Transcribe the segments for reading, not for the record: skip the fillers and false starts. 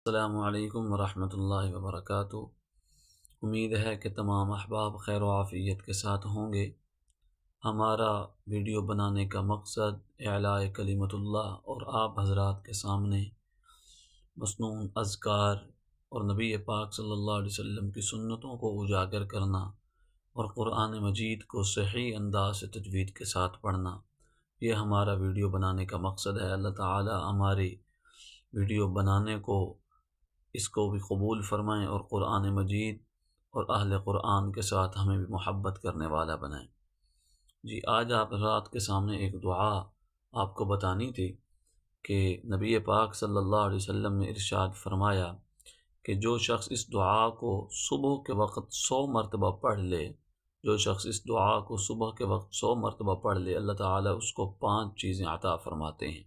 السلام علیکم ورحمۃ اللہ وبرکاتہ۔ امید ہے کہ تمام احباب خیر و عافیت کے ساتھ ہوں گے۔ ہمارا ویڈیو بنانے کا مقصد اعلاء کلمت اللہ اور آپ حضرات کے سامنے مسنون اذکار اور نبی پاک صلی اللہ علیہ وسلم کی سنتوں کو اجاگر کرنا اور قرآن مجید کو صحیح انداز سے تجوید کے ساتھ پڑھنا، یہ ہمارا ویڈیو بنانے کا مقصد ہے۔ اللہ تعالی ہماری ویڈیو بنانے کو اس کو بھی قبول فرمائیں اور قرآن مجید اور اہل قرآن کے ساتھ ہمیں بھی محبت کرنے والا بنائیں۔ جی، آج آپ رات کے سامنے ایک دعا آپ کو بتانی تھی کہ نبی پاک صلی اللہ علیہ وسلم نے ارشاد فرمایا کہ جو شخص اس دعا کو صبح کے وقت 100 مرتبہ پڑھ لے، جو شخص اس دعا کو صبح کے وقت 100 مرتبہ پڑھ لے، اللہ تعالیٰ اس کو 5 چیزیں عطا فرماتے ہیں۔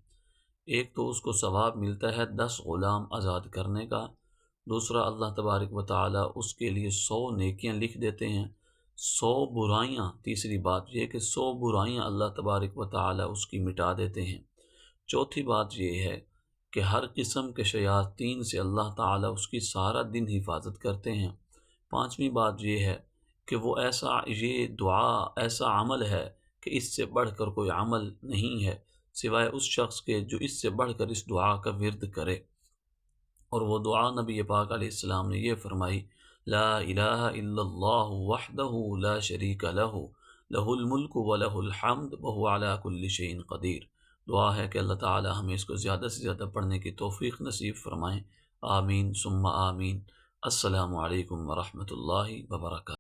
ایک تو اس کو ثواب ملتا ہے 10 غلام آزاد کرنے کا، دوسرا اللہ تبارک و تعالیٰ اس کے لیے 100 نیکیاں لکھ دیتے ہیں، 100 برائیاں، تیسری بات یہ کہ 100 برائیاں اللہ تبارک و تعالیٰ اس کی مٹا دیتے ہیں۔ چوتھی بات یہ ہے کہ ہر قسم کے شیاطین سے اللہ تعالیٰ اس کی سارا دن حفاظت کرتے ہیں۔ پانچویں بات یہ ہے کہ وہ یہ دعا ایسا عمل ہے کہ اس سے بڑھ کر کوئی عمل نہیں ہے سوائے اس شخص کے جو اس سے بڑھ کر اس دعا کا ورد کرے۔ اور وہ دعا نبی پاک علیہ السلام نے یہ فرمائی، لا الہ الا اللہ وحدہ لا شریک لہ لہ الملک ولہ الحمد وہو علی کل شیء قدیر۔ دعا ہے کہ اللہ تعالی ہمیں اس کو زیادہ سے زیادہ پڑھنے کی توفیق نصیب فرمائیں۔ آمین ثم آمین۔ السلام علیکم ورحمۃ اللہ وبرکاتہ۔